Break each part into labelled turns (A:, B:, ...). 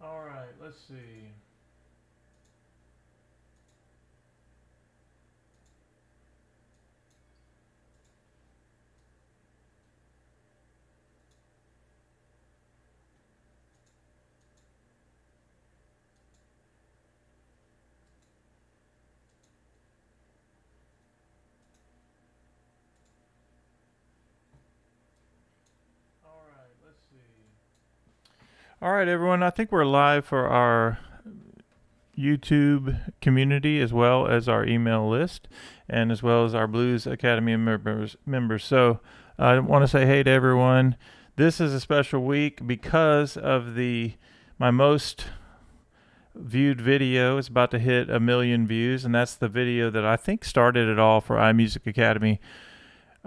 A: All right, let's see. All right, let's see. All right, everyone. I think we're live for our YouTube community as well as our email list and as well as our Blues Academy members. So I want to say hey to everyone. This is a special week because of the my most viewed video is about to hit 1 million views, and that's the video that I think started it all for iMusic Academy.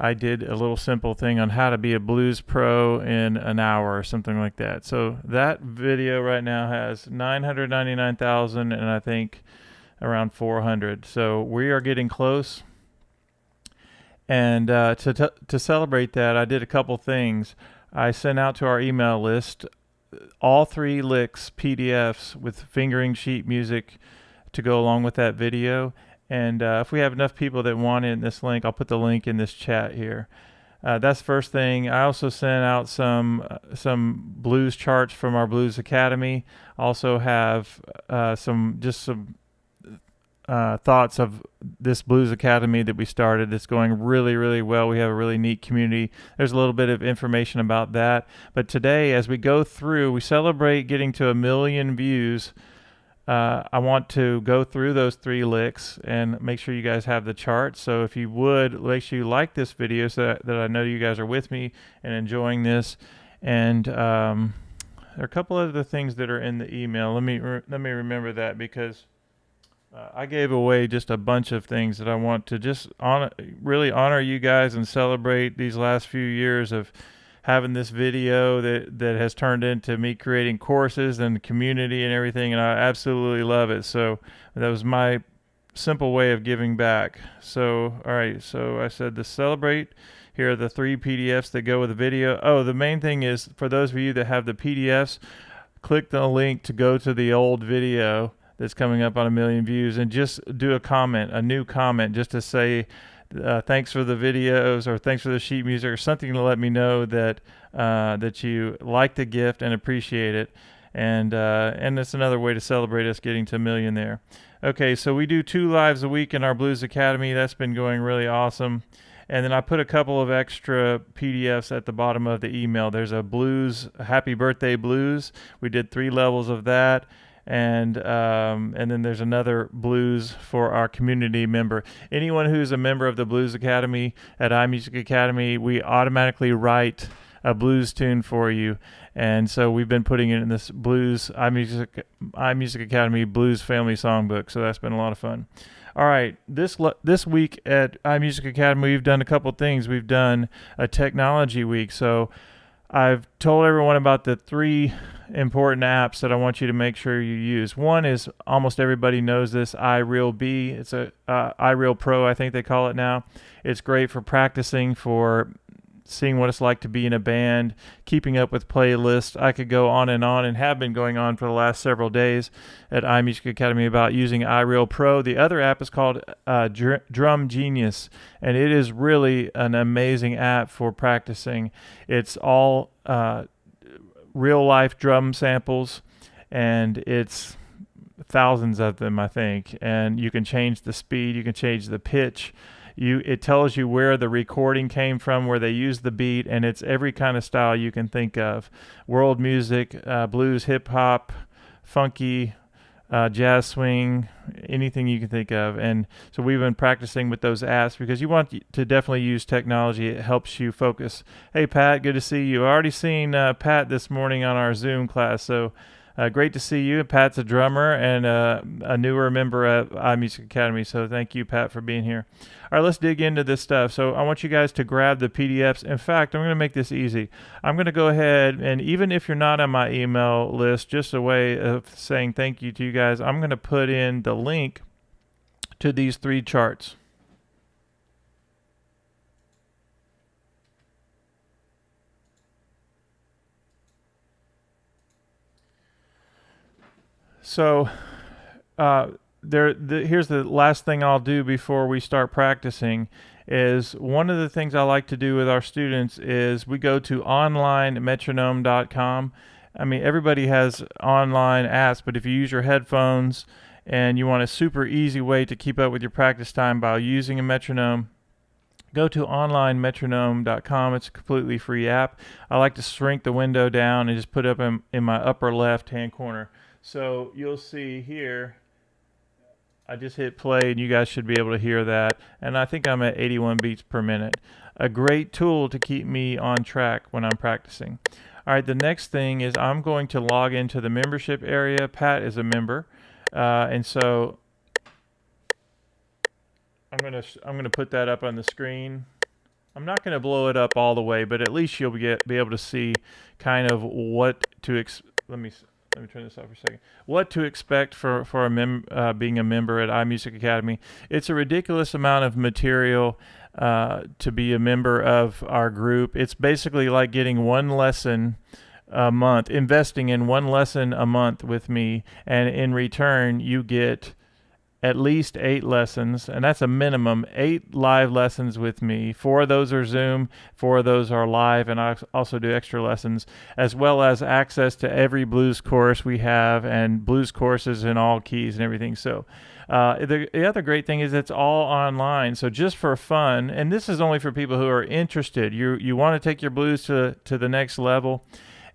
A: I did a little simple thing on how to be a blues pro in an hour or something like that. So that video right now has 999,000 and I think around 400. So we are getting close. And to celebrate that, I did a couple things. I sent out to our email list all 3 licks PDFs with fingering sheet music to go along with that video. And if we have enough people that want it in this link, I'll put the link in this chat here. That's the first thing. I also sent out some blues charts from our Blues Academy. Also have some thoughts of this Blues Academy that we started. It's going really, really well. We have a really neat community. There's a little bit of information about that. But today, as we go through, we celebrate getting to 1 million views. I want to go through those 3 licks and make sure you guys have the chart. So if you would, make sure you like this video so that I know you guys are with me and enjoying this. And there are a couple other things that are in the email. Let me remember that because I gave away just a bunch of things that I want to just really honor you guys and celebrate these last few years of having this video that has turned into me creating courses and community and everything, and I absolutely love it. So that was my simple way of giving back. So all right, so I said to celebrate. Here are the 3 PDFs that go with the video. Oh, the main thing is for those of you that have the PDFs, click the link to go to the old video that's coming up on 1 million views and just do a new comment, just to say thanks for the videos or thanks for the sheet music or something to let me know that that you like the gift and appreciate it. And it's another way to celebrate us getting to 1 million there. Okay, so we do 2 lives a week in our Blues Academy. That's been going really awesome. And then I put a couple of extra PDFs at the bottom of the email. There's a blues, happy birthday blues. We did 3 levels of that. And then there's another blues for our community member. Anyone who's a member of the Blues Academy at iMusic Academy, we automatically write a blues tune for you. And so we've been putting it in this blues iMusic Academy Blues Family Songbook. So that's been a lot of fun. All right, this week at iMusic Academy, we've done a couple things. We've done a technology week. So I've told everyone about the 3 important apps that I want you to make sure you use. One is, almost everybody knows this, iReal-B. It's a iReal Pro, I think they call it now. It's great for practicing, for seeing what it's like to be in a band, keeping up with playlists. I could go on and have been going on for the last several days at iMusic Academy about using iReal Pro. The other app is called Drum Genius, and it is really an amazing app for practicing. It's all real life drum samples, and it's thousands of them, I think. And you can change the speed, you can change the pitch. It tells you where the recording came from, where they used the beat, and it's every kind of style you can think of: world music, blues, hip hop, funky, jazz swing, anything you can think of. And so we've been practicing with those apps because you want to definitely use technology. It helps you focus. Hey, Pat, good to see you. I already seen Pat this morning on our Zoom class, so great to see you. Pat's a drummer and a newer member of iMusic Academy, so thank you, Pat, for being here. All right, let's dig into this stuff. So I want you guys to grab the PDFs. In fact, I'm going to make this easy. I'm going to go ahead, and even if you're not on my email list, just a way of saying thank you to you guys, I'm going to put in the link to these 3 charts. So here's the last thing I'll do before we start practicing. Is one of the things I like to do with our students is we go to onlinemetronome.com. I mean, everybody has online apps, but if you use your headphones and you want a super easy way to keep up with your practice time by using a metronome, go to onlinemetronome.com. It's a completely free app. I like to shrink the window down and just put it up in my upper left hand corner. So you'll see here, I just hit play and you guys should be able to hear that. And I think I'm at 81 beats per minute. A great tool to keep me on track when I'm practicing. All right, the next thing is I'm going to log into the membership area. Pat is a member. And so I'm gonna put that up on the screen. I'm not going to blow it up all the way, but at least you'll be able to see kind of what to let me turn this off for a second. What to expect for being a member at iMusicAcademy. It's a ridiculous amount of material to be a member of our group. It's basically like getting one lesson a month, investing in one lesson a month with me, and in return you get at least 8 lessons, and that's a minimum, 8 live lessons with me. 4 of those are Zoom, 4 of those are live, and I also do extra lessons, as well as access to every blues course we have, and blues courses in all keys and everything. So the other great thing is it's all online. So just for fun, and this is only for people who are interested, you want to take your blues to the next level,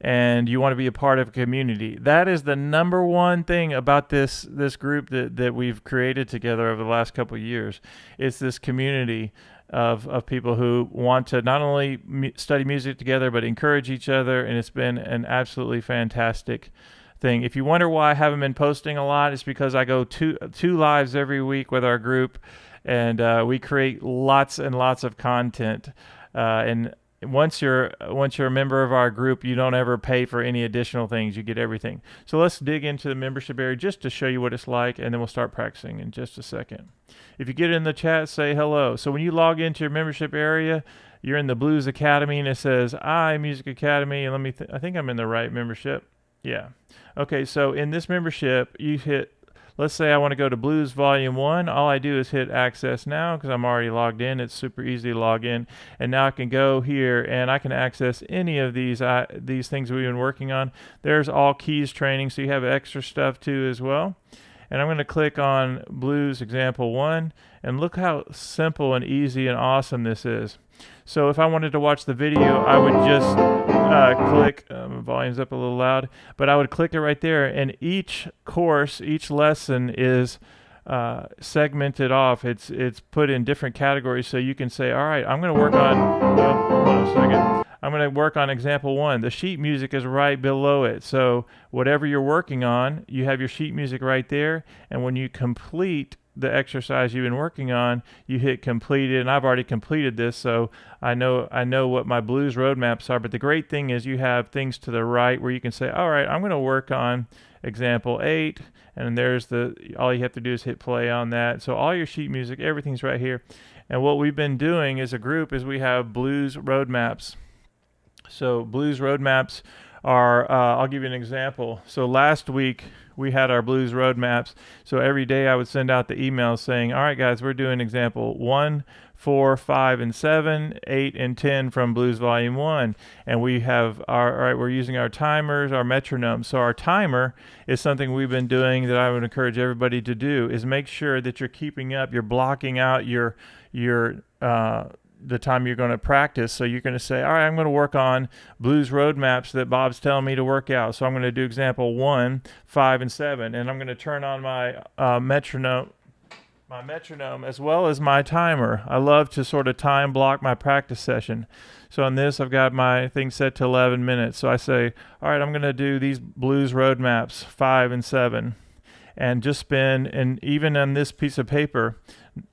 A: and you want to be a part of a community. That is the number one thing about this group that we've created together over the last couple of years. It's this community of people who want to not only study music together, but encourage each other, and it's been an absolutely fantastic thing. If you wonder why I haven't been posting a lot, it's because I go two lives every week with our group, and we create lots and lots of content. And once you're a member of our group, you don't ever pay for any additional things. You get everything. So let's dig into the membership area just to show you what it's like, and then we'll start practicing in just a second. If you get in the chat, say hello. So when you log into your membership area, you're in the Blues Academy, and it says iMusicAcademy. And I think I'm in the right membership. Yeah. Okay, so in this membership, you hit, let's say I want to go to Blues Volume 1. All I do is hit Access Now because I'm already logged in. It's super easy to log in. And now I can go here and I can access any of these things we've been working on. There's all keys training, so you have extra stuff too as well. And I'm going to click on Blues Example 1, and look how simple and easy and awesome this is. So if I wanted to watch the video, I would just click, volume's up a little loud, but I would click it right there, and each course, each lesson is segmented off. It's put in different categories, so you can say, all right, I'm going to work on, hold on a second. I'm going to work on example 1. The sheet music is right below it. So whatever you're working on, you have your sheet music right there, and when you complete the exercise you've been working on, you hit completed, and I've already completed this, so I know what my blues roadmaps are. But the great thing is you have things to the right where you can say, all right, I'm going to work on example 8, and there's all you have to do is hit play on that. So all your sheet music, everything's right here. And what we've been doing as a group is we have blues roadmaps. So blues roadmaps are, I'll give you an example. So last week we had our blues roadmaps. So every day I would send out the emails saying, all right, guys, we're doing example 1, 4, 5, and 7, 8, and 10 from Blues Volume 1. And we have we're using our timers, our metronomes. So our timer is something we've been doing that I would encourage everybody to do, is make sure that you're keeping up, you're blocking out your the time you're going to practice. So you're going to say, all right, I'm going to work on blues roadmaps that Bob's telling me to work out. So I'm going to do example 1, 5, and 7, and I'm going to turn on my metronome as well as my timer. I love to sort of time block my practice session. So on this, I've got my thing set to 11 minutes. So I say, all right, I'm going to do these blues roadmaps 5 and 7, and just spin. And even on this piece of paper,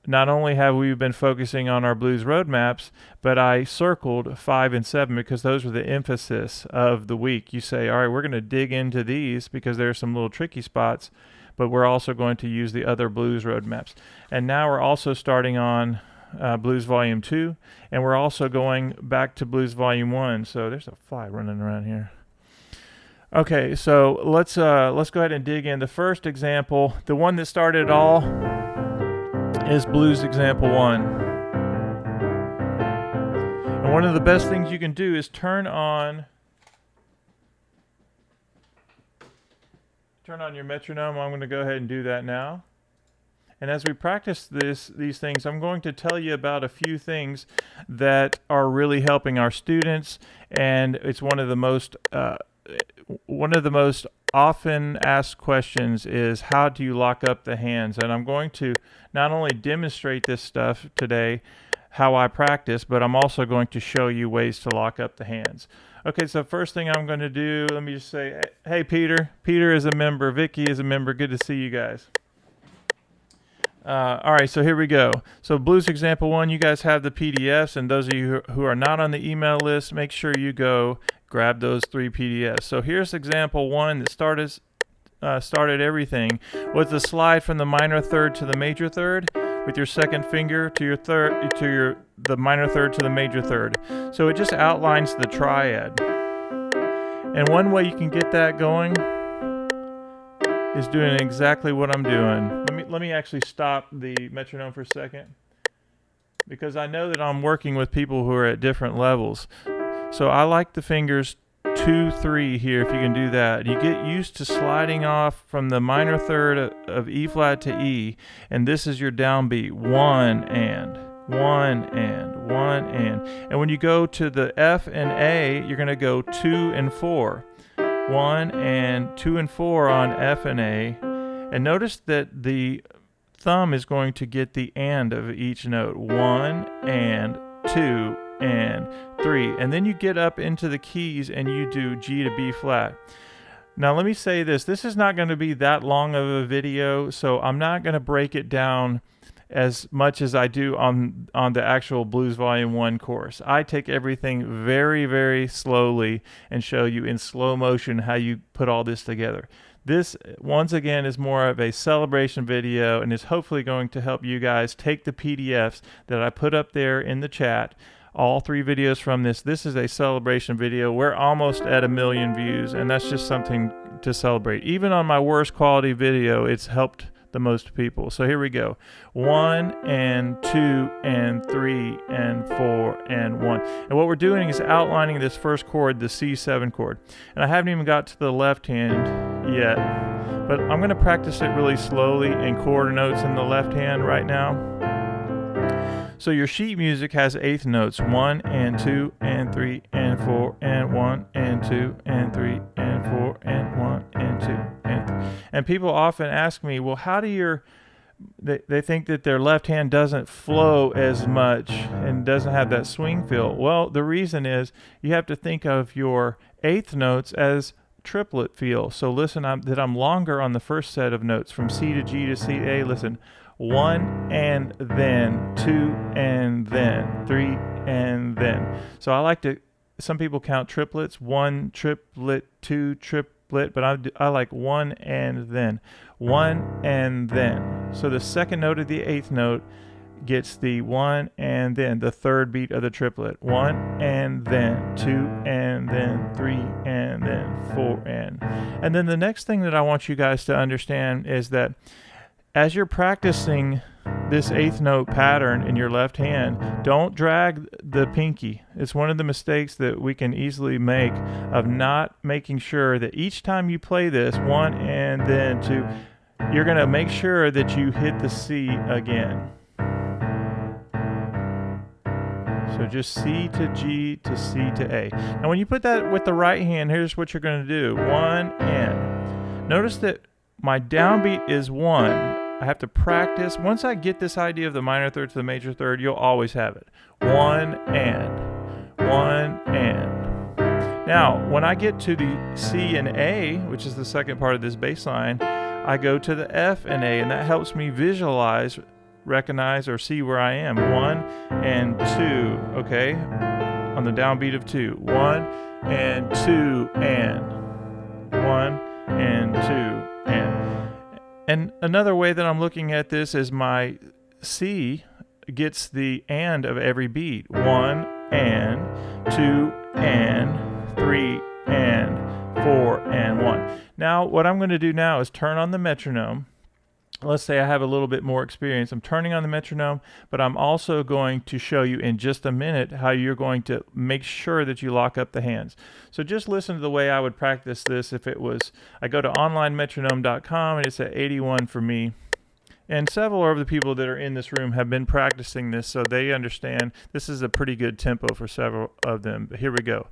A: not only have we been focusing on our blues roadmaps, but I circled 5 and 7 because those were the emphasis of the week. You say, all right, we're going to dig into these because there's some little tricky spots, but we're also going to use the other blues roadmaps. And now we're also starting on Blues Volume 2, and we're also going back to Blues Volume 1. So there's a fly running around here. Okay, so let's go ahead and dig in. The first example, the one that started it all, is blues example 1. And one of the best things you can do is turn on your metronome. I'm going to go ahead and do that now. And as we practice these things, I'm going to tell you about a few things that are really helping our students, and it's one of the most often asked questions is, how do you lock up the hands? And I'm going to not only demonstrate this stuff today, how I practice, but I'm also going to show you ways to lock up the hands. Okay, so first thing I'm going to do, let me just say, hey Peter. Peter is a member, Vicky is a member. Good to see you guys. All right, so here we go. So blues example 1, you guys have the PDFs, and those of you who are not on the email list, make sure you go grab those 3 PDFs. So here's example 1 that started everything with the slide from the minor third to the major third, with your second finger to your third to the minor third to the major third. So it just outlines the triad. And one way you can get that going is doing exactly what I'm doing. Let me actually stop the metronome for a second, because I know that I'm working with people who are at different levels. So I like the fingers 2, 3 here, if you can do that. You get used to sliding off from the minor third of E flat to E, and this is your downbeat. 1 and 1 and 1 and. And when you go to the F and A, you're going to go 2 and 4. 1 and 2 and 4 on F and A. And notice that the thumb is going to get the and of each note. 1 and 2 and 3. And then you get up into the keys and you do G to B flat. Now let me say this. This is not going to be that long of a video, so I'm not going to break it down as much as I do on the actual Blues Volume 1 course. I take everything very, very slowly and show you in slow motion how you put all this together. This, once again, is more of a celebration video and is hopefully going to help you guys take the PDFs that I put up there in the chat, all 3 videos from this. This is a celebration video. We're almost at 1 million views, and that's just something to celebrate. Even on my worst quality video, it's helped the most people. So here we go. 1 and 2 and 3 and 4 and 1. And what we're doing is outlining this first chord, the C7 chord. And I haven't even got to the left hand yet, but I'm going to practice it really slowly in quarter notes in the left hand right now. So your sheet music has 8th notes, 1 and 2 and 3 and 4 and 1 and 2 and 3 and 4 and 1 and 2 and 3. And people often ask me, well, how do they think that their left hand doesn't flow as much and doesn't have that swing feel? Well, the reason is you have to think of your 8th notes as triplet feel. So listen, I'm longer on the first set of notes from C to G to C to A. Listen. 1 and then 2 and then 3 and then. So I like to, some people count triplets, 1 triplet, 2 triplet, but I like 1 and then. 1 and then. So the second note of the 8th note gets the 1 and then, the third beat of the triplet. 1 and then, 2 and then, 3 and then, 4 and. And then the next thing that I want you guys to understand is that as you're practicing this 8th note pattern in your left hand, don't drag the pinky. It's one of the mistakes that we can easily make of not making sure that each time you play this 1 and then 2, you're going to make sure that you hit the C again. So just C to G to C to A. Now when you put that with the right hand, here's what you're going to do. 1 and. Notice that my downbeat is 1. I have to practice. Once I get this idea of the minor third to the major third, you'll always have it. 1 and. 1 and. Now, when I get to the C and A, which is the second part of this bass line, I go to the F and A, and that helps me visualize, recognize, or see where I am. 1 and 2, okay? On the downbeat of 2. 1 and 2 and. 1 and 2 and. And another way that I'm looking at this is my C gets the and of every beat. 1 and, 2 and, 3 and, 4, and 1. Now what I'm going to do now is turn on the metronome. Let's say I have a little bit more experience. I'm turning on the metronome, but I'm also going to show you in just a minute how you're going to make sure that you lock up the hands. So just listen to the way I would practice this if it was, I go to onlinemetronome.com and it's at 81 for me. And several of the people that are in this room have been practicing this, so they understand this is a pretty good tempo for several of them. But here we go.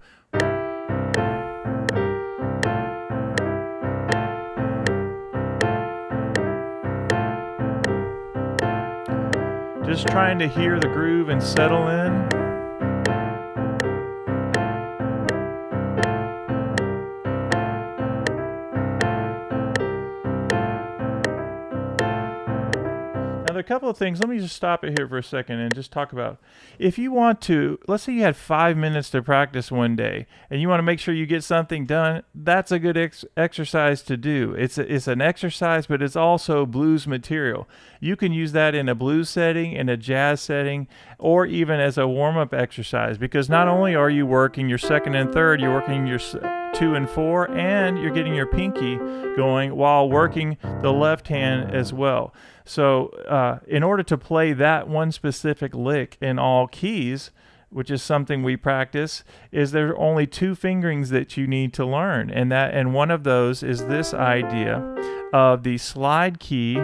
A: Just trying to hear the groove and settle in. Now, there are a couple of things. Let me just stop it here for a second and just talk about, if you want to, let's say you had 5 minutes to practice one day and you want to make sure you get something done, that's a good exercise to do. It's an exercise, but it's also blues material. You can use that in a blues setting, in a jazz setting, or even as a warm-up exercise, because not only are you working your second and third, you're working your 2 and 4, and you're getting your pinky going while working the left hand as well. So in order to play that one specific lick in all keys, which is something we practice, is there are only 2 fingerings that you need to learn, and one of those is this idea of the slide key.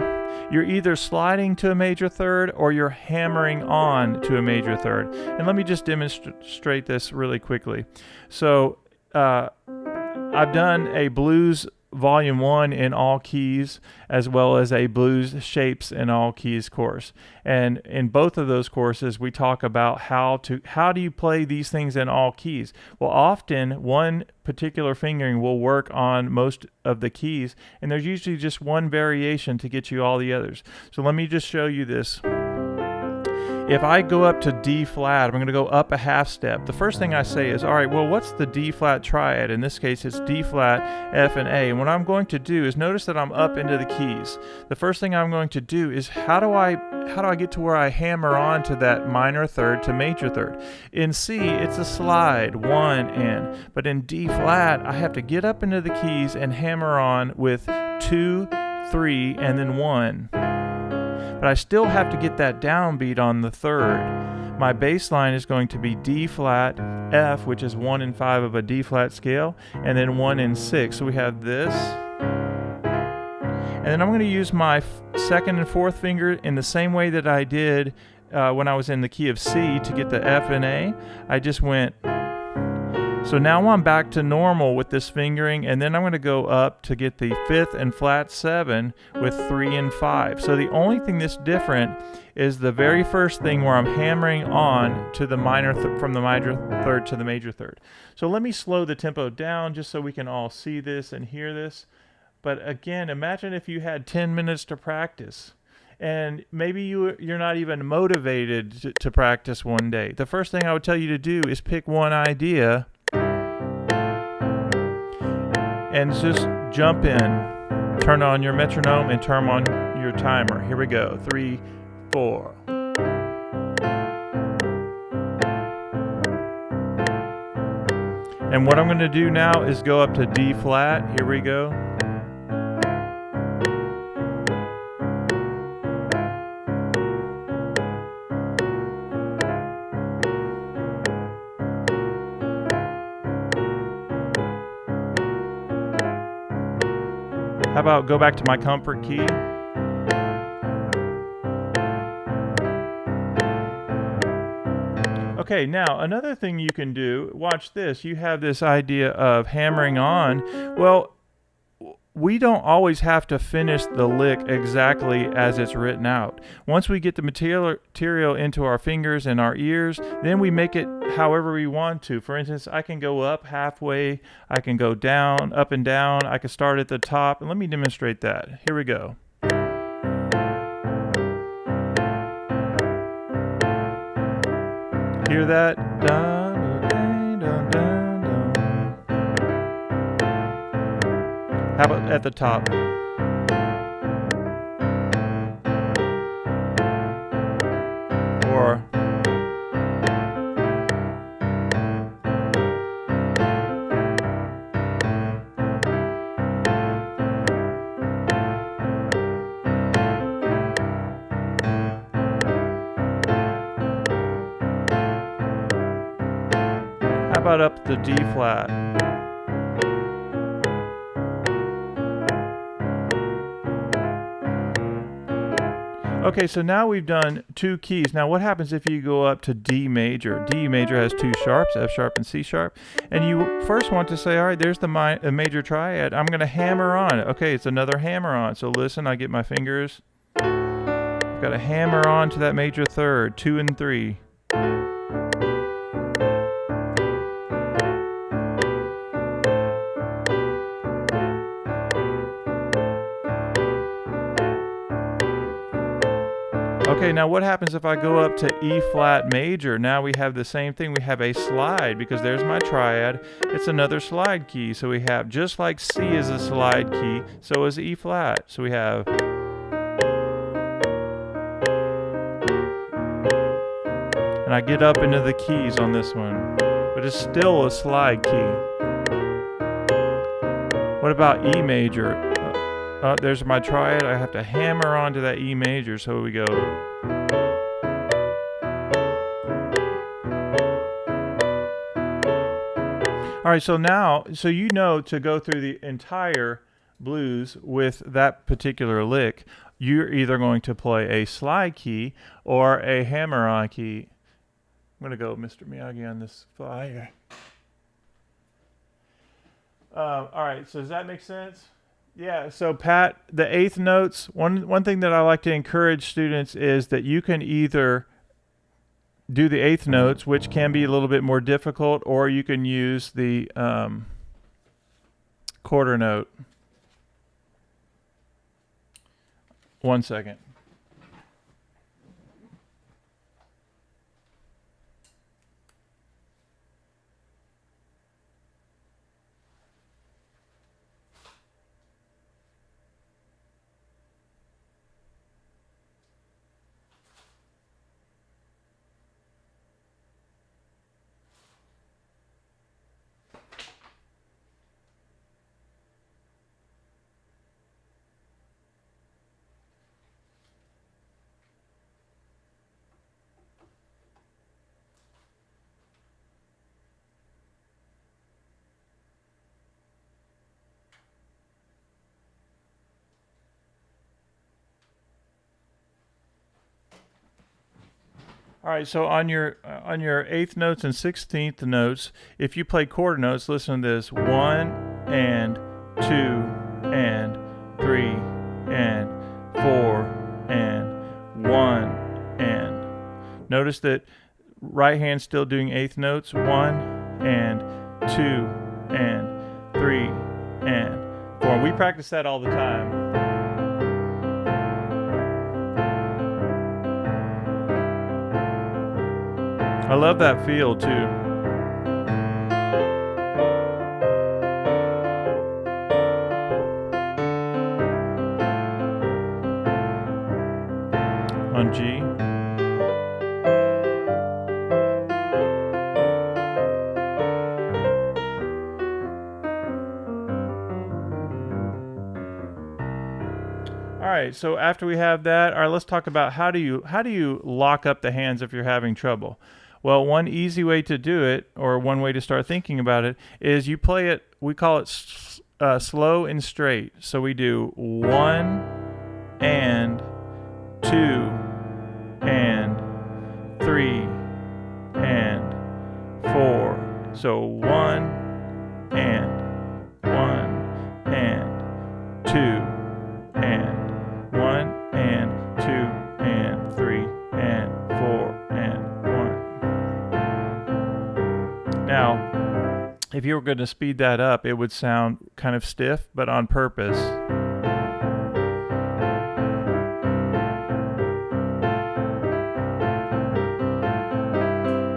A: You're either sliding to a major third or you're hammering on to a major third. And let me just demonstrate this really quickly. So I've done a blues volume 1 in all keys, as well as a blues shapes in all keys course. And in both of those courses, we talk about how do you play these things in all keys. Well, often one particular fingering will work on most of the keys, and there's usually just one variation to get you all the others. So let me just show you this. If I go up to D flat, I'm going to go up a half step. The first thing I say is, all right, well, what's the D flat triad? In this case, it's D flat, F, and A. And what I'm going to do is notice that I'm up into the keys. The first thing I'm going to do is how do I get to where I hammer on to that minor third to major third? In C, it's a slide, 1 and, but in D flat, I have to get up into the keys and hammer on with 2, 3, and then 1. But I still have to get that downbeat on the third. My bass line is going to be D flat, F, which is 1 in 5 of a D flat scale, and then 1 in 6. So we have this. And then I'm going to use my second and fourth finger in the same way that I did when I was in the key of C to get the F and A. I just went. So now I'm back to normal with this fingering, and then I'm going to go up to get the 5th and flat 7 with 3 and 5. So the only thing that's different is the very first thing where I'm hammering on to the minor from the minor third to the major third. So let me slow the tempo down just so we can all see this and hear this. But again, imagine if you had 10 minutes to practice. And maybe you're not even motivated to practice one day. The first thing I would tell you to do is pick one idea and just jump in. Turn on your metronome and turn on your timer. Here we go. 3, 4. And what I'm going to do now is go up to D flat. Here we go. How about go back to my comfort key? Okay, now another thing you can do, watch this. You have this idea of hammering on. Well, we don't always have to finish the lick exactly as it's written out. Once we get the material into our fingers and our ears, then we make it however we want to. For instance, I can go up halfway, I can go down, up and down, I can start at the top, and let me demonstrate that. Here we go. Hear that? How about at the top? Or about up the D flat? Okay, so now we've done 2 keys. Now what happens if you go up to D major? D major has 2 sharps, F sharp and C sharp. And you first want to say, all right, there's the major triad. I'm going to hammer on it. Okay, it's another hammer on. So listen, I get my fingers. I've got to hammer on to that major third, 2 and 3. Okay, now what happens if I go up to E flat major? Now we have the same thing. We have a slide because there's my triad. It's another slide key. So we have, just like C is a slide key, so is E flat. So we have, and I get up into the keys on this one, but it's still a slide key. What about E major? There's my triad. I have to hammer onto that E major, so we go. All right, so now, so you know to go through the entire blues with that particular lick, you're either going to play a slide key or a hammer-on key. I'm going to go Mr. Miyagi on this fly here. All right, so does that make sense? Yeah, so Pat, the 8th notes, one thing that I like to encourage students is that you can either do the 8th notes, which can be a little bit more difficult, or you can use the quarter note. 1 second. All right, so on your 8th notes and 16th notes, if you play quarter notes, listen to this: 1 and 2 and 3 and 4 and 1 and. Notice that right hand's still doing 8th notes: 1 and 2 and 3 and 4. We practice that all the time. I love that feel too. On G. All right, so after we have that, all right, let's talk about how do you lock up the hands if you're having trouble. Well, one easy way to do it, or one way to start thinking about it, is you play it, we call it slow and straight. So we do 1 and 2 and 3 and 4. So 1 and 1 and 2 and 1 and 2 and 3 and 4 and 1. Now, if you were going to speed that up, it would sound kind of stiff, but on purpose.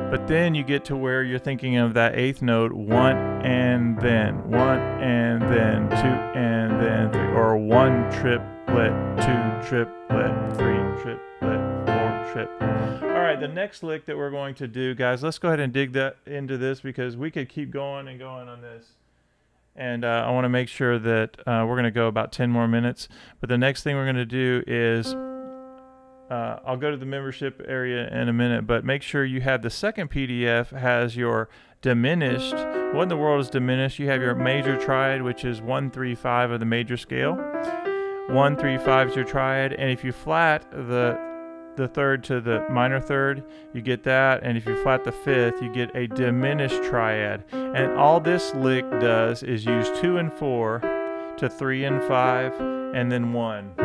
A: But then you get to where you're thinking of that 8th note, 1 and then 1 and then 2 and then 3, or 1 triplet, 2 triplet, 3 triplet, 4 triplet. All right, the next lick that we're going to do, guys, let's go ahead and dig into this because we could keep going and going on this. And I want to make sure that we're going to go about 10 more minutes. But the next thing we're going to do is I'll go to the membership area in a minute, but make sure you have the second PDF has your diminished. What in the world is diminished? You have your major triad, which is 1, 3, 5 of the major scale. 1, 3, 5 is your triad, and if you flat the third to the minor third, you get that, and if you flat the fifth, you get a diminished triad. And all this lick does is use 2 and 4 to 3 and 5, and then 1.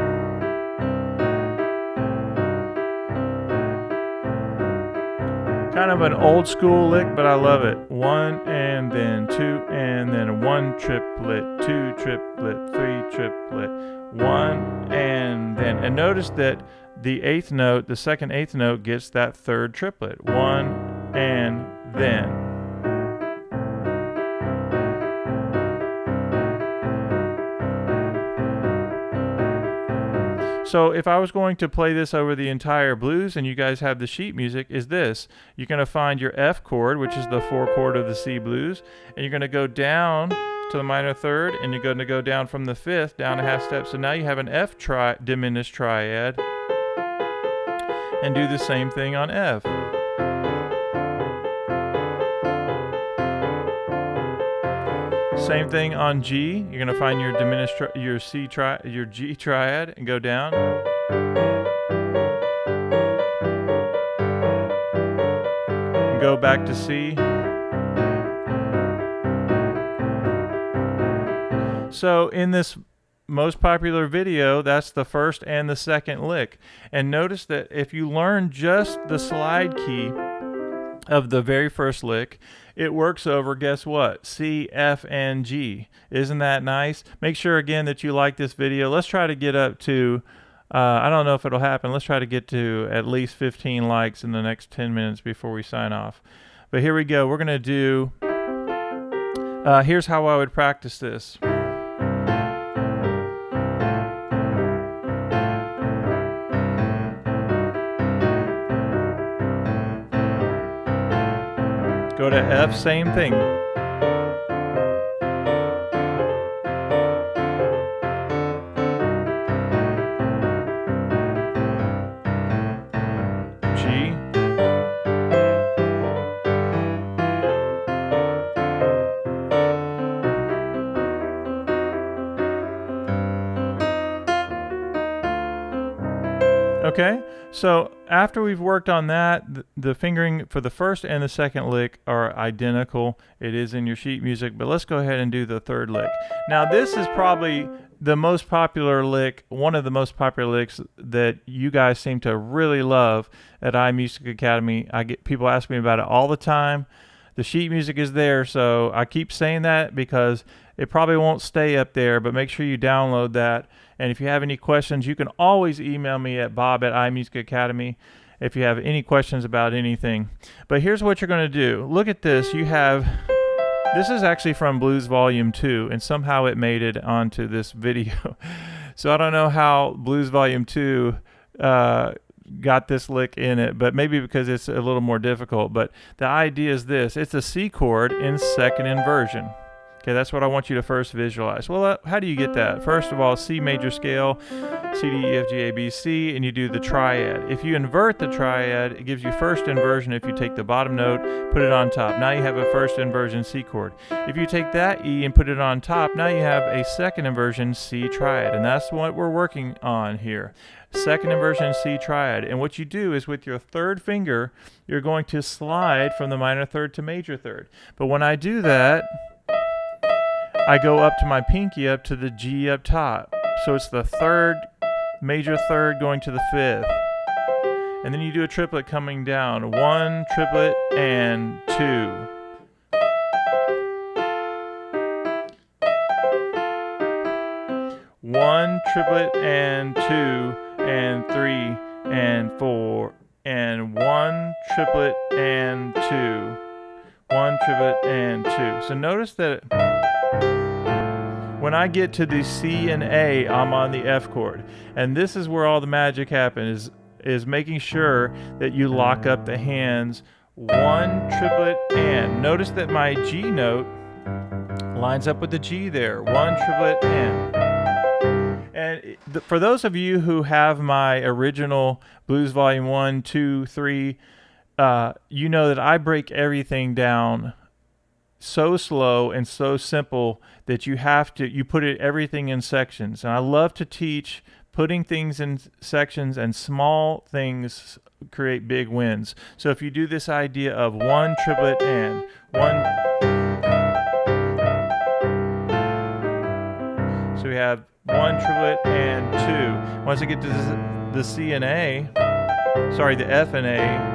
A: Kind of an old school lick, but I love it. 1 and then 2 and then 1 triplet, 2 triplet, 3 triplet, 1 and then. And notice that the eighth note, the second eighth note, gets that third triplet. 1 and then. So if I was going to play this over the entire blues, and you guys have the sheet music, is this. You're going to find your F chord, which is the 4 chord of the C blues, and you're going to go down to the minor third, and you're going to go down from the fifth down a half step. So now you have an F diminished triad, and do the same thing on F. Same thing on G. You're going to find your diminished your G triad and go down. And go back to C. So in this most popular video, that's the first and the second lick. And notice that if you learn just the slide key of the very first lick, it works over, guess what? C, F, and G. Isn't that nice? Make sure again that you like this video. Let's try to get up to, I don't know if it'll happen. Let's try to get to at least 15 likes in the next 10 minutes before we sign off. But here we go. We're going to do, here's how I would practice this. Go to F, same thing. G. Okay, so after we've worked on that, the fingering for the first and the second lick are identical. It is in your sheet music, but let's go ahead and do the third lick. Now this is probably the most popular lick, one of the most popular licks that you guys seem to really love at iMusicAcademy. I get people ask me about it all the time. The sheet music is there, so I keep saying that because it probably won't stay up there, but make sure you download that. And if you have any questions, you can always email me at bob@iMusicAcademy if you have any questions about anything. But here's what you're going to do. Look at this. You have, this is actually from Blues Volume 2, and somehow it made it onto this video. So I don't know how Blues Volume 2 got this lick in it, but maybe because it's a little more difficult. But the idea is this. It's a C chord in second inversion. Okay, that's what I want you to first visualize. Well, how do you get that? First of all, C major scale, C, D, E, F, G, A, B, C, and you do the triad. If you invert the triad, it gives you first inversion if you take the bottom note, put it on top. Now you have a first inversion C chord. If you take that E and put it on top, now you have a second inversion C triad, and that's what we're working on here. Second inversion C triad. And what you do is with your third finger, you're going to slide from the minor third to major third. But when I do that, I go up to my pinky up to the G up top. So it's the third, major third going to the fifth. And then you do a triplet coming down. 1 triplet and 2. One triplet and 2 and 3 and 4 and 1 triplet and 2. 1 triplet and 2. So notice that when I get to the C and A, I'm on the F chord. And this is where all the magic happens, is making sure that you lock up the hands. 1 triplet and. Notice that my G note lines up with the G there. 1 triplet and. And for those of you who have my original Blues Volume 1, 2, 3, you know that I break everything down so slow and so simple that you put everything in sections. And I love to teach putting things in sections, and small things create big wins. So if you do this idea of one triplet and one, so we have one triplet and two. Once I get to the C and A, sorry, the F and A,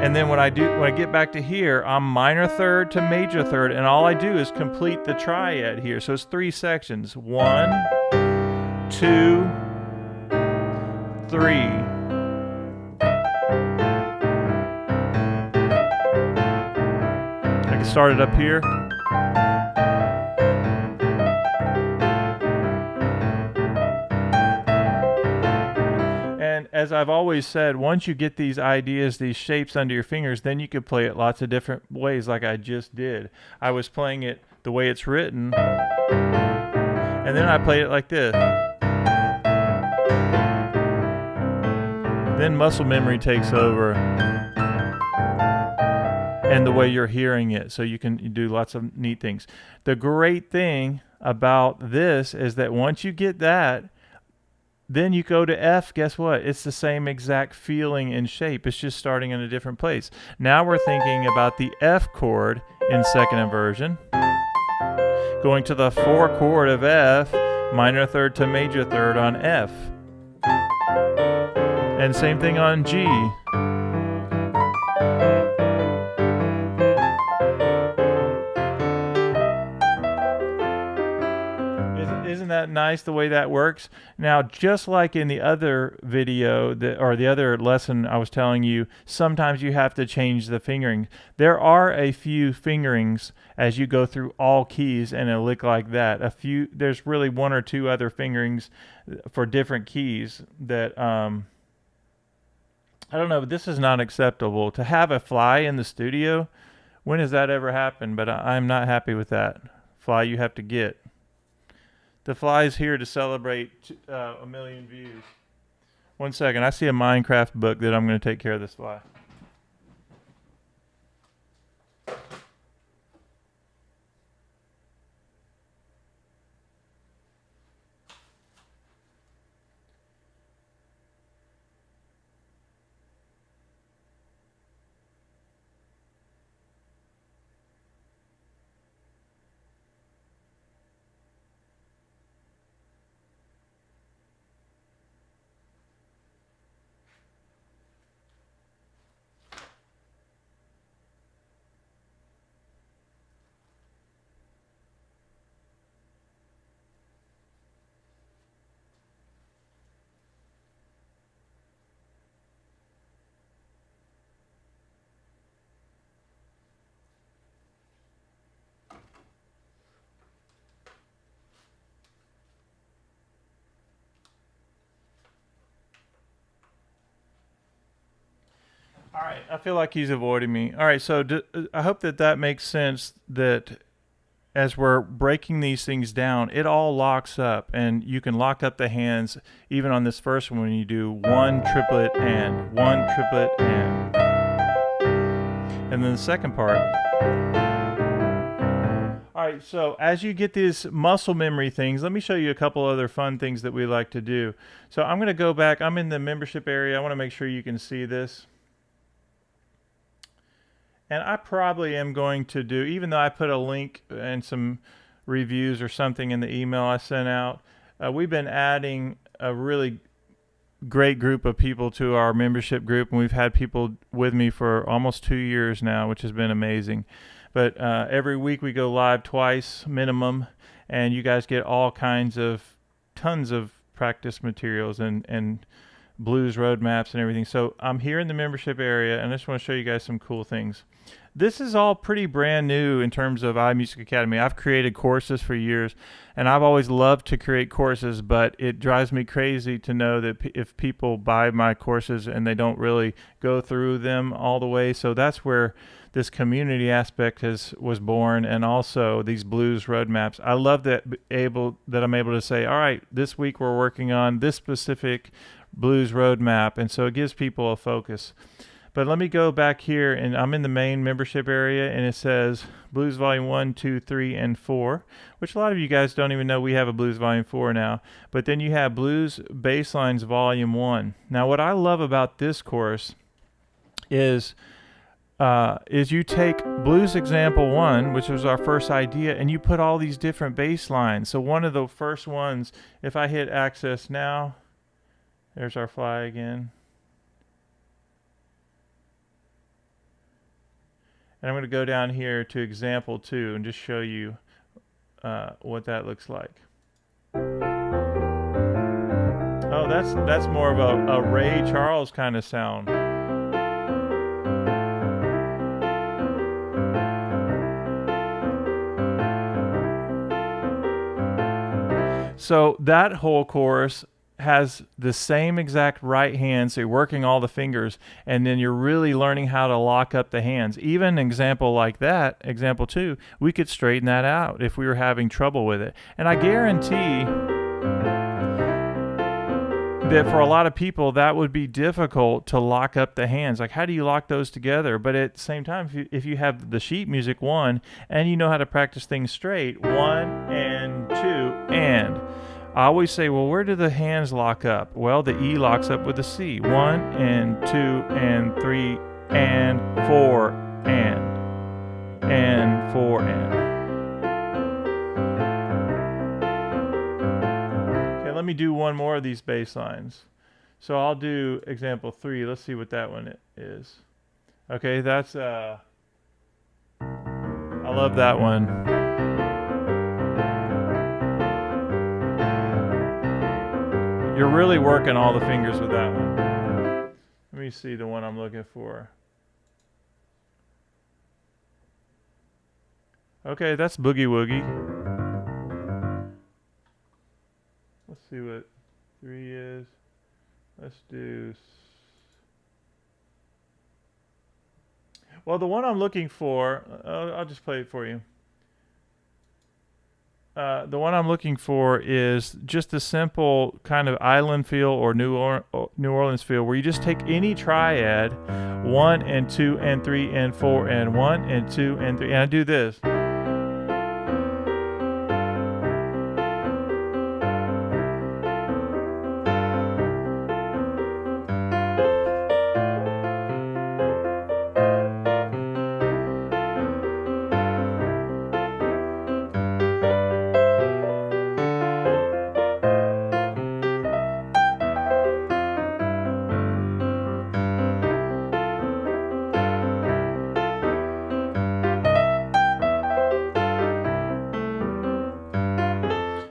A: and then when I get back to here, I'm minor third to major third, and all I do is complete the triad here. So it's 3 sections. 1, 2, 3. I can start it up here. And as I've always said, once you get these ideas, these shapes under your fingers, then you could play it lots of different ways like I just did. I was playing it the way it's written, and then I played it like this. Then muscle memory takes over, and the way you're hearing it, so you do lots of neat things. The great thing about this is that once you get that, then you go to F, guess what? It's the same exact feeling and shape. It's just starting in a different place. Now we're thinking about the F chord in second inversion, going to the 4 chord of F, minor third to major third on F. And same thing on G. Isn't that nice the way that works? Now, just like in the other video or the other lesson I was telling you, sometimes you have to change the fingering. There are a few fingerings as you go through all keys in a lick like that. There's really 1 or 2 other fingerings for different keys that I don't know, but this is not acceptable. To have a fly in the studio, when has that ever happened? But I'm not happy with that. Fly you have to get. The fly's here to celebrate 1 million views. 1 second, I see a Minecraft book that I'm going to take care of this fly. All right, I feel like he's avoiding me. All right, so I hope that makes sense, that as we're breaking these things down, it all locks up, and you can lock up the hands even on this first one when you do 1 triplet and 1 triplet and. And then the second part. All right, so as you get these muscle memory things, let me show you a couple other fun things that we like to do. So I'm going to go back. I'm in the membership area. I want to make sure you can see this. And I probably am going to do, even though I put a link and some reviews or something in the email I sent out, we've been adding a really great group of people to our membership group, and we've had people with me for almost 2 years now, which has been amazing. But every week we go live twice minimum, and you guys get all kinds of tons of practice materials and blues roadmaps and everything. So I'm here in the membership area, and I just want to show you guys some cool things. This is all pretty brand new in terms of iMusicAcademy. I've created courses for years, and I've always loved to create courses, but it drives me crazy to know that if people buy my courses and they don't really go through them all the way. So that's where this community aspect was born, and also these blues roadmaps. I love that I'm able to say, all right, this week we're working on this specific blues roadmap, and so it gives people a focus. But let me go back here, and I'm in the main membership area, and it says Blues Volume 1, 2, 3, and 4, which a lot of you guys don't even know we have a Blues Volume 4 now. But then you have Blues Basslines Volume 1. Now, what I love about this course is you take Blues Example 1, which was our first idea, and you put all these different bass lines. So one of the first ones, if I hit Access now, there's our fly again. And I'm going to go down here to Example 2 and just show you what that looks like. Oh, that's more of a Ray Charles kind of sound. So that whole chorus has the same exact right hand, so you're working all the fingers, and then you're really learning how to lock up the hands. Even an example like that, example 2, we could straighten that out if we were having trouble with it. And I guarantee that for a lot of people that would be difficult to lock up the hands. Like, how do you lock those together? But at the same time, if you have the sheet music 1 and you know how to practice things straight, 1 and 2 and, I always say, well, where do the hands lock up? Well, the E locks up with the C. 1 and 2 and 3 and 4 and 4 and. Okay, let me do one more of these bass lines. So I'll do example 3. Let's see what that one is. Okay, that's I love that one. You're really working all the fingers with that one. Let me see the one I'm looking for. Okay, that's Boogie Woogie. Let's see what 3 is. Let's do... Well, the one I'm looking for, I'll just play it for you. The one I'm looking for is just a simple kind of island feel or New Orleans feel, where you just take any triad, 1 and 2 and 3 and 4 and 1 and 2 and 3, and I do this.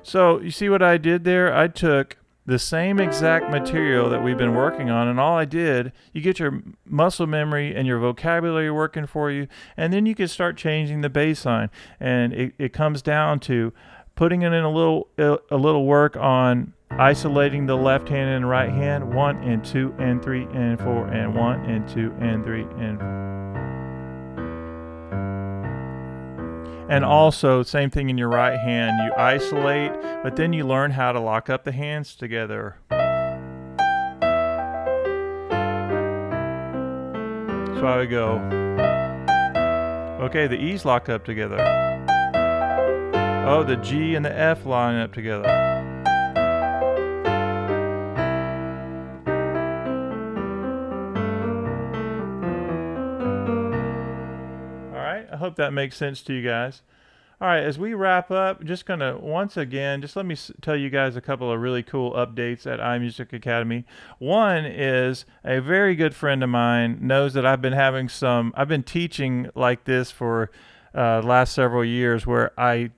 A: So you see what I did there? I took the same exact material that we've been working on, and all I did, you get your muscle memory and your vocabulary working for you, and then you can start changing the bass line. And it comes down to putting it in a little work on isolating the left hand and right hand, 1 and 2 and 3 and 4 and 1 and 2 and 3 and 4. And also, same thing in your right hand. You isolate, but then you learn how to lock up the hands together. So I would go, okay, the E's lock up together. Oh, the G and the F line up together. I hope that makes sense to you guys. All right, as we wrap up, just going to once again, just let me tell you guys a couple of really cool updates at iMusicAcademy. One is a very good friend of mine knows that I've been teaching like this for last several years, where I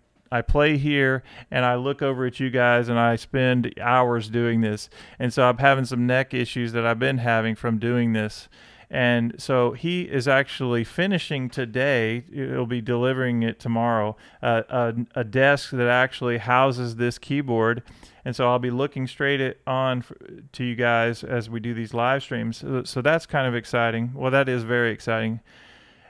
A: play here and I look over at you guys and I spend hours doing this. And so I'm having some neck issues that I've been having from doing this. And so he is actually finishing today, he'll be delivering it tomorrow, a desk that actually houses this keyboard. And so I'll be looking straight on to you guys as we do these live streams. So that's kind of exciting. Well, that is very exciting.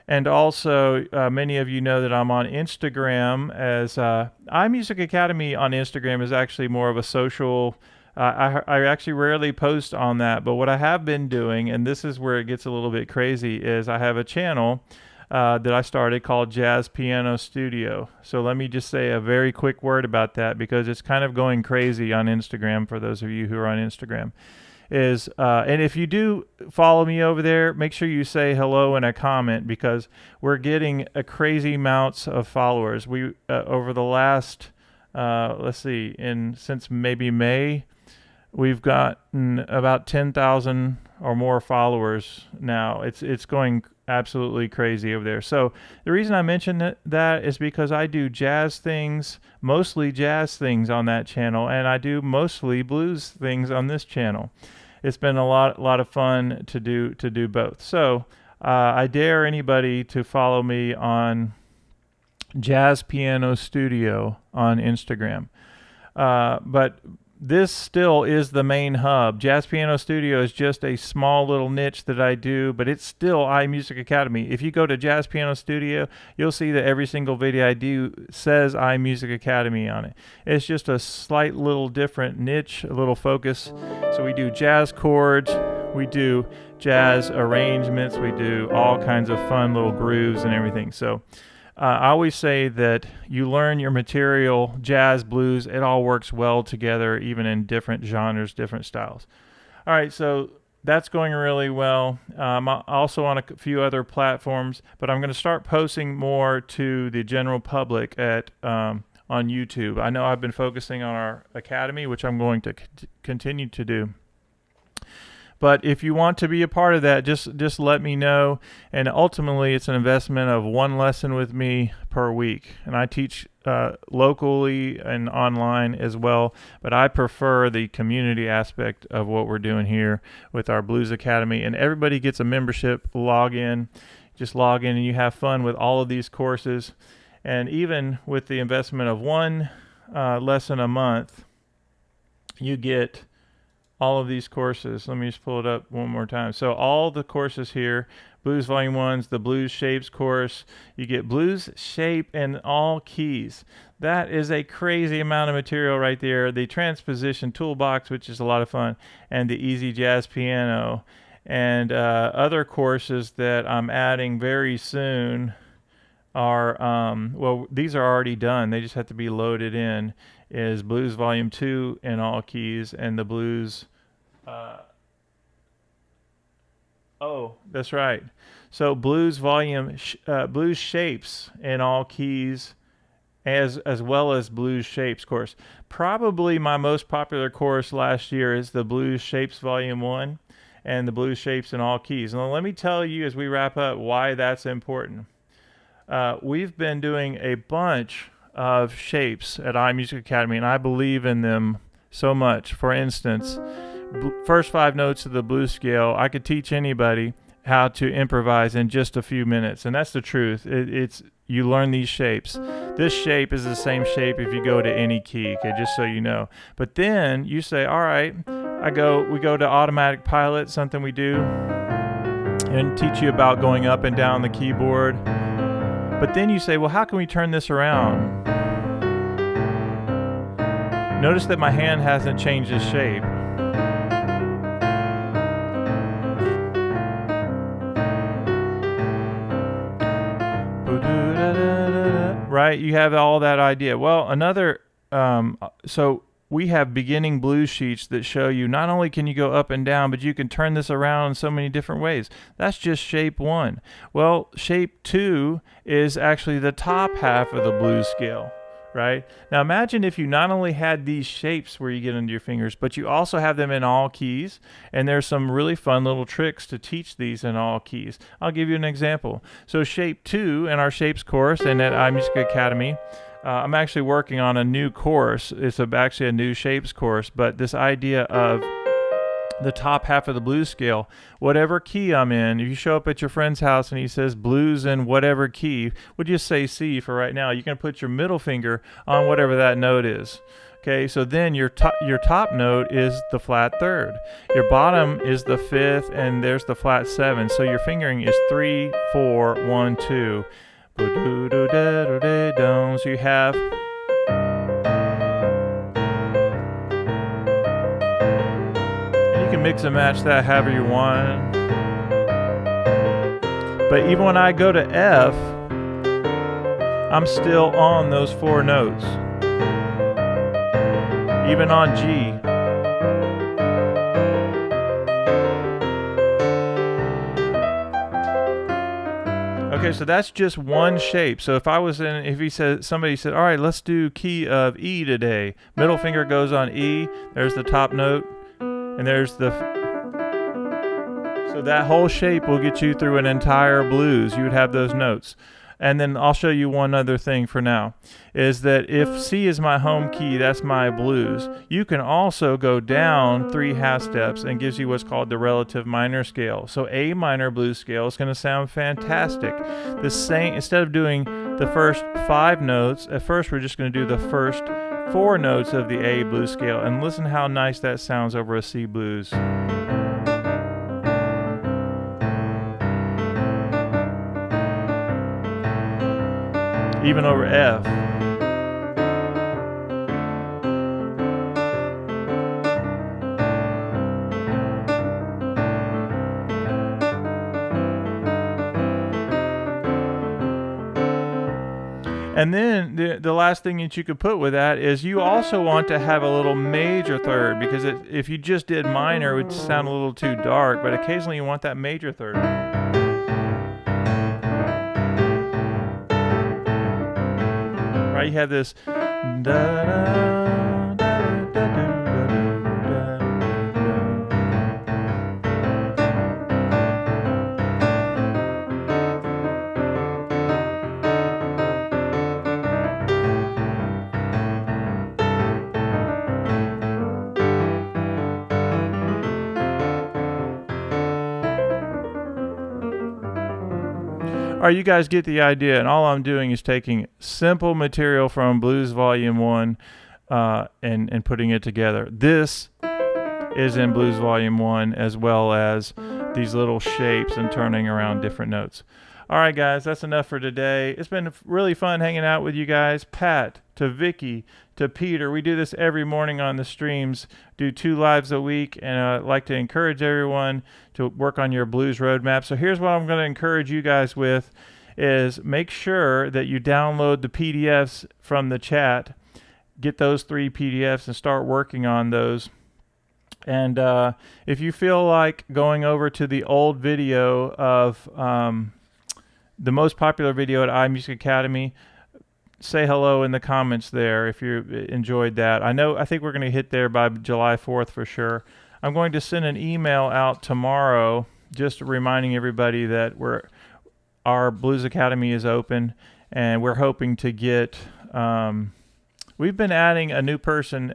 A: And also, many of you know that I'm on Instagram as iMusicAcademy on Instagram is actually more of a social I actually rarely post on that, but what I have been doing, and this is where it gets a little bit crazy, is I have a channel that I started called Jazz Piano Studio. So let me just say a very quick word about that, because it's kind of going crazy on Instagram for those of you who are on Instagram. And if you do follow me over there, make sure you say hello in a comment, because we're getting a crazy amounts of followers. We over the last let's see, since maybe May, we've gotten about 10,000 or more followers now. It's going absolutely crazy over there. So the reason I mention that is because I do jazz things, mostly jazz things on that channel, and I do mostly blues things on this channel. It's been a lot of fun to do both. So I dare anybody to follow me on Jazz Piano Studio on Instagram. But this still is the main hub. Jazz Piano Studio is just a small little niche that I do, but it's still iMusicAcademy. If you go to Jazz Piano Studio, you'll see that every single video I do says iMusicAcademy on it. It's just a slight little different niche, a little focus. So we do jazz chords, we do jazz arrangements, we do all kinds of fun little grooves and everything. So I always say that you learn your material, jazz, blues, it all works well together, even in different genres, different styles. All right, so that's going really well. I'm also on a few other platforms, but I'm going to start posting more to the general public on YouTube. I know I've been focusing on our academy, which I'm going to continue to do. But if you want to be a part of that, just let me know. And ultimately, it's an investment of one lesson with me per week. And I teach locally and online as well. But I prefer the community aspect of what we're doing here with our Blues Academy. And everybody gets a membership login. Just log in and you have fun with all of these courses. And even with the investment of one lesson a month, you get all of these courses. Let me just pull it up one more time. So all the courses here, Blues Volume 1's the Blues Shapes course. You get Blues Shape in all keys. That is a crazy amount of material right there. The Transposition Toolbox, which is a lot of fun, and the Easy Jazz Piano. And other courses that I'm adding very soon are, well, these are already done. They just have to be loaded in. Is Blues Volume 2 in all keys, and the Blues, oh, that's right. So Blues Blues Shapes in all keys, as well as Blues Shapes course. Probably my most popular course last year is the Blues Shapes Volume 1 and the Blues Shapes in all keys. And let me tell you as we wrap up why that's important. We've been doing a bunch of shapes at iMusicAcademy, and I believe in them so much. For instance, first 5 notes of the blues scale, I could teach anybody how to improvise in just a few minutes, and that's the truth. It's you learn these shapes. This shape is the same shape if you go to any key, okay, just so you know. But then you say, all right, we go to automatic pilot, something we do, and teach you about going up and down the keyboard. But then you say, well, how can we turn this around? Notice that my hand hasn't changed its shape. Right? You have all that idea. Well, so we have beginning blues sheets that show you not only can you go up and down, but you can turn this around in so many different ways. That's just shape 1. Well, shape 2 is actually the top half of the blues scale, right? Now imagine if you not only had these shapes where you get into your fingers, but you also have them in all keys, and there's some really fun little tricks to teach these in all keys. I'll give you an example. So shape 2 in our shapes course and at iMusicAcademy, I'm actually working on a new course. It's actually a new shapes course, but this idea of the top half of the blues scale, whatever key I'm in, if you show up at your friend's house and he says blues in whatever key, we'll just say C for right now. You can put your middle finger on whatever that note is. Okay, so then your top note is the flat 3rd. Your bottom is the 5th, and there's the flat 7th. So your fingering is 3, 4, 1, 2. So you have mix and match that however you want. But even when I go to F, I'm still on those 4 notes. Even on G. Okay, so that's just one shape. So if somebody said, all right, let's do key of E today. Middle finger goes on E. There's the top note. And there's so that whole shape will get you through an entire blues. You would have those notes. And then I'll show you one other thing for now, is that if C is my home key, that's my blues. You can also go down 3 half steps and gives you what's called the relative minor scale. So A minor blues scale is going to sound fantastic. The same, instead of doing the first 5 notes, at first we're just going to do the first 4 notes of the A blues scale, and listen how nice that sounds over a C blues. Even over F. And then the last thing that you could put with that is you also want to have a little major third, because if you just did minor, it would sound a little too dark, but occasionally you want that major third. Right, you have this All right, you guys get the idea, and all I'm doing is taking simple material from Blues Volume 1 and putting it together. This is in Blues Volume 1, as well as these little shapes and turning around different notes. All right, guys, that's enough for today. It's been really fun hanging out with you guys. Pat, to Vicky, to Peter. We do this every morning on the streams, do 2 lives a week, and I'd like to encourage everyone to work on your blues roadmap. So here's what I'm going to encourage you guys with, is make sure that you download the PDFs from the chat. Get those 3 PDFs and start working on those. And if you feel like going over to the old video of the most popular video at iMusicAcademy, say hello in the comments there if you enjoyed that. I think we're going to hit there by July 4th for sure. I'm going to send an email out tomorrow just reminding everybody that our Blues Academy is open, and we're hoping to get we've been adding a new person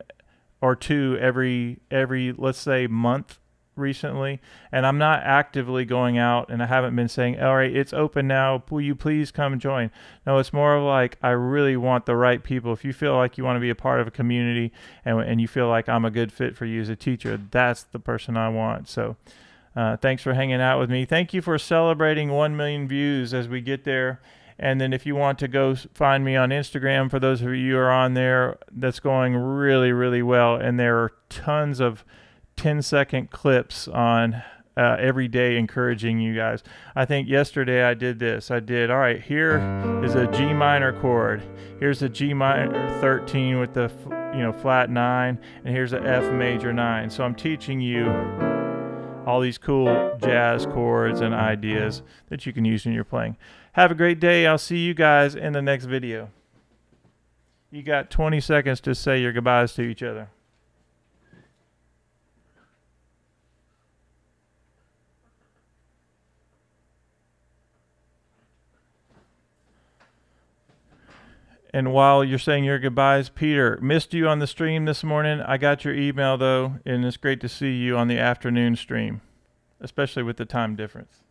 A: or 2 every let's say month recently, and I'm not actively going out, and I haven't been saying, all right, it's open now, will you please come join? No, it's more of like, I really want the right people. If you feel like you want to be a part of a community and you feel like I'm a good fit for you as a teacher, that's the person I want. So thanks for hanging out with me. Thank you for celebrating 1 million views as we get there. And then if you want to go find me on Instagram, for those of you who are on there, that's going really, really well, and there are tons of 10-second clips on every day encouraging you guys. I think yesterday I did this. I did, all right, here is a G minor chord. Here's a G minor 13 with the flat 9, and here's a F major 9. So I'm teaching you all these cool jazz chords and ideas that you can use when you're playing. Have a great day. I'll see you guys in the next video. You got 20 seconds to say your goodbyes to each other. And while you're saying your goodbyes, Peter, missed you on the stream this morning. I got your email, though, and it's great to see you on the afternoon stream, especially with the time difference.